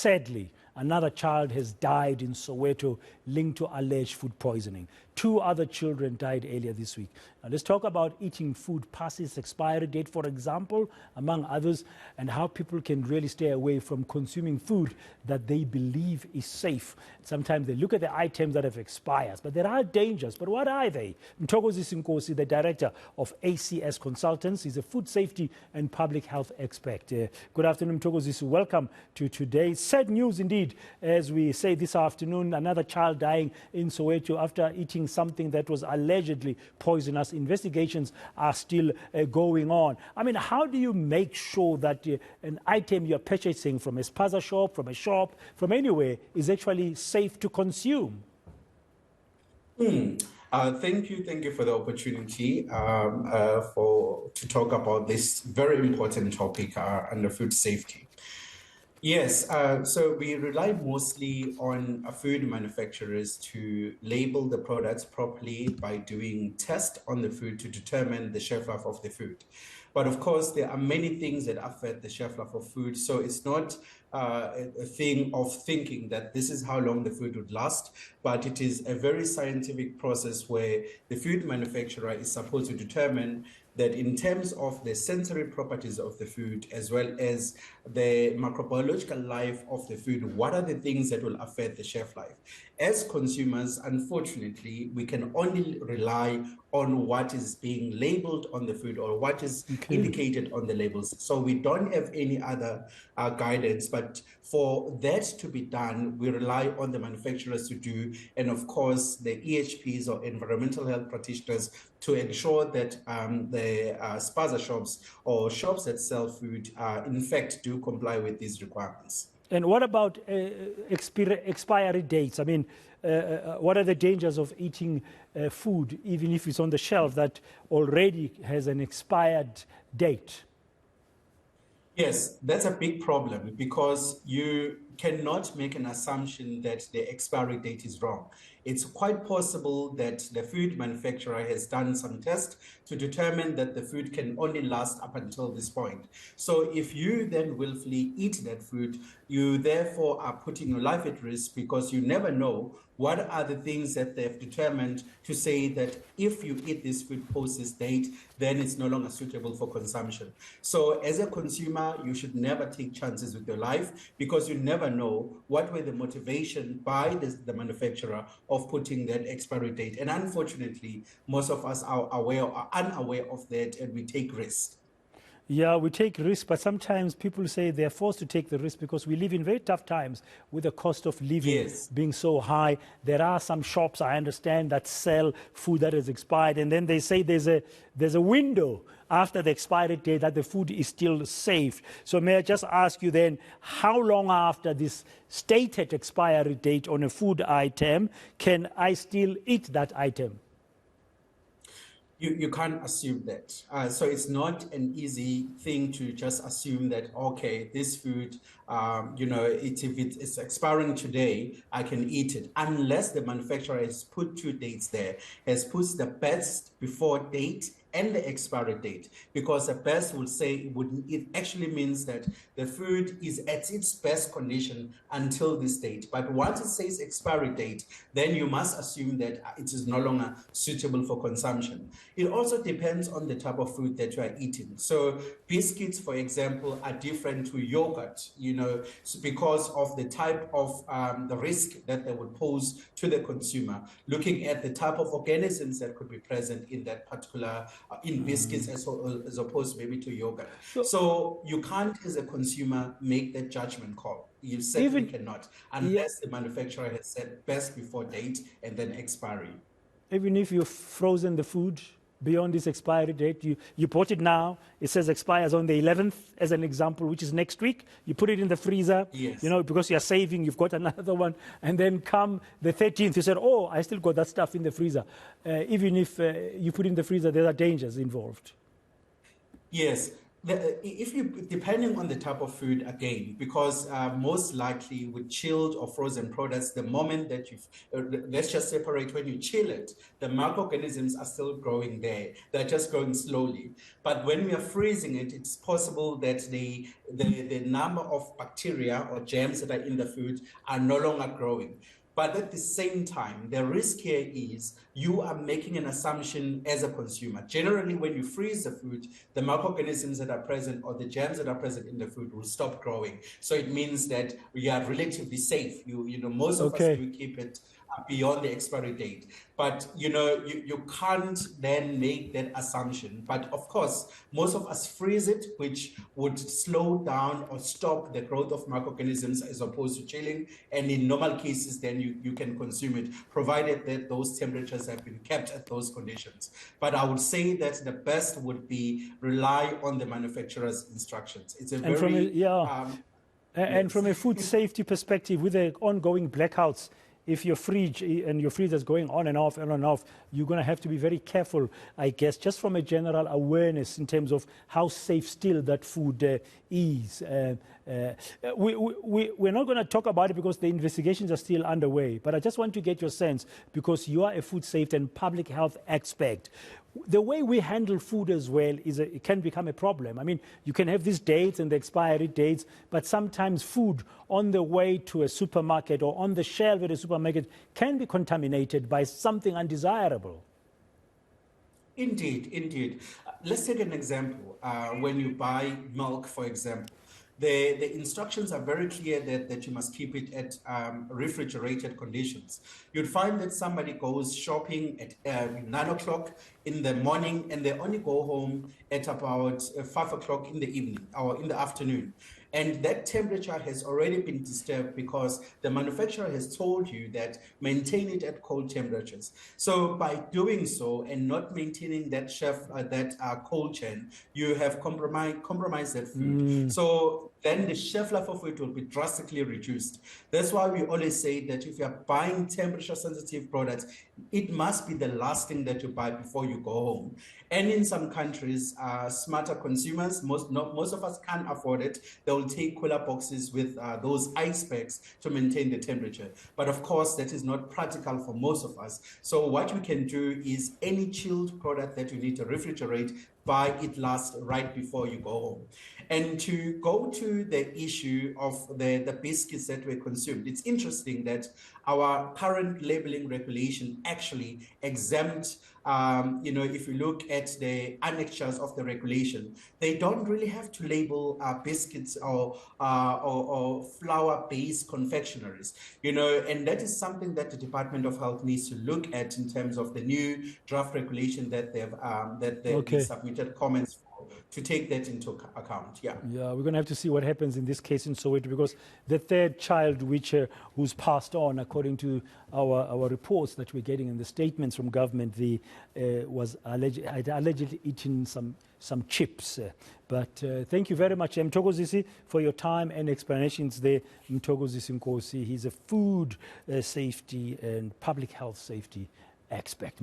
Sadly, another child has died in Soweto linked to alleged food poisoning. 2 other children died earlier this week. Now, let's talk about eating food past its expiry date, for example, among others, and how people can really stay away from consuming food that they believe is safe. Sometimes they look at the items that have expired, but there are dangers. But what are they? Mthokozisi Nkosi, the director of ACS Consultants, is a food safety and public health expert. Good afternoon, Mthokozisi. Welcome to today. Sad news indeed, as we say this afternoon, another child dying in Soweto after eating something that was allegedly poisonous. Investigations are still going on. I mean, how do you make sure that an item you're purchasing from a spaza shop, from a shop, from anywhere is actually safe to consume? Thank you for the opportunity to talk about this very important topic under food safety. Yes, so we rely mostly on food manufacturers to label the products properly by doing tests on the food to determine the shelf life of the food. But of course, there are many things that affect the shelf life of food. So it's not a thing of thinking that this is how long the food would last, but it is a very scientific process where the food manufacturer is supposed to determine that in terms of the sensory properties of the food, as well as the microbiological life of the food, what are the things that will affect the shelf life? As consumers, unfortunately, we can only rely on what is being labeled on the food or what is indicated on the labels. So we don't have any other guidance, but for that to be done, we rely on the manufacturers to do, and of course, the EHPs or environmental health practitioners to ensure that the spaza shops or shops that sell food, in fact, do comply with these requirements. And what about expiry dates? I mean, what are the dangers of eating food, even if it's on the shelf, that already has an expired date? Yes, that's a big problem because you cannot make an assumption that the expiry date is wrong. It's quite possible that the food manufacturer has done some tests to determine that the food can only last up until this point. So if you then willfully eat that food, you therefore are putting your life at risk because you never know what are the things that they've determined to say that if you eat this food post this date, then it's no longer suitable for consumption. So as a consumer, you should never take chances with your life because you never know what were the motivation by the manufacturer of putting that expiry date. And unfortunately, most of us are aware or unaware of that, and we take risks. Yeah, we take risks, but sometimes people say they're forced to take the risk because we live in very tough times with the cost of living being so high. There are some shops, I understand, that sell food that has expired, and then they say there's a window after the expiry date that the food is still safe. So may I just ask you then, how long after this stated expiry date on a food item can I still eat that item? You can't assume that. So it's not an easy thing to just assume that, okay, this food, if it's expiring today, I can eat it. Unless the manufacturer has put 2 dates there, has put the best before date and the expiry date, because the best will say it actually means that the food is at its best condition until this date. But once it says expiry date, then you must assume that it is no longer suitable for consumption. It also depends on the type of food that you are eating. So biscuits, for example, are different to yogurt, because of the type of the risk that they would pose to the consumer, looking at the type of organisms that could be present in that particular in biscuits as opposed maybe to yogurt. So you can't, as a consumer, make that judgment call. You certainly cannot, unless the manufacturer has said best before date and then expiry. Even if you've frozen the food beyond this expiry date, you bought it now, it says expires on the 11th, as an example, which is next week. You put it in the freezer, because you're saving, you've got another one, and then come the 13th, you said, oh, I still got that stuff in the freezer. Even if you put it in the freezer, there are dangers involved. Yes. Depending on the type of food, again, because most likely with chilled or frozen products, the moment that let's just separate, when you chill it, the microorganisms are still growing there. They're just growing slowly. But when we are freezing it, it's possible that the number of bacteria or germs that are in the food are no longer growing. But at the same time, the risk here is you are making an assumption as a consumer. Generally, when you freeze the food, the microorganisms that are present or the germs that are present in the food will stop growing. So it means that we are relatively safe. Most of us do keep it beyond the expiry date. But, you can't then make that assumption. But of course, most of us freeze it, which would slow down or stop the growth of microorganisms as opposed to chilling. And in normal cases, then you can consume it, provided that those temperatures have been kept at those conditions. But I would say that the best would be rely on the manufacturer's instructions. It's a and from a food safety perspective, with the ongoing blackouts, if your fridge and your freezer is going on and off, you're going to have to be very careful, I guess, just from a general awareness in terms of how safe still that food is. We're not going to talk about it because the investigations are still underway, but I just want to get your sense, because you are a food safety and public health expert. The way we handle food as well it can become a problem. I mean, you can have these dates and the expiry dates, but sometimes food on the way to a supermarket or on the shelf at a supermarket can be contaminated by something undesirable. Indeed. Let's take an example. When you buy milk, for example, the instructions are very clear that you must keep it at refrigerated conditions. You'd find that somebody goes shopping at 9 o'clock in the morning and they only go home at about 5 o'clock in the evening or in the afternoon. And that temperature has already been disturbed because the manufacturer has told you that maintain it at cold temperatures. So by doing so and not maintaining that cold chain, you have compromised that food. So then the shelf life of it will be drastically reduced. That's why we always say that if you're buying temperature-sensitive products, it must be the last thing that you buy before you go home. And in some countries, smarter consumers, most of us can't afford it. They will take cooler boxes with those ice packs to maintain the temperature. But of course, that is not practical for most of us. So what we can do is any chilled product that you need to refrigerate, buy it last right before you go home. And to go to the issue of the biscuits that were consumed, it's interesting that our current labeling regulation actually exempt, if you look at the annexures of the regulation, they don't really have to label biscuits or flour-based confectionaries, and that is something that the Department of Health needs to look at in terms of the new draft regulation that they've submitted comments for, to take that into account. Yeah, we're going to have to see what happens in this case in Soweto, because the third child who's passed on, according to our reports that we're getting in the statements from government, was allegedly eating some chips. But thank you very much, Mthokozisi, for your time and explanations there. Mthokozisi Nkosi, he's a food safety and public health safety expert.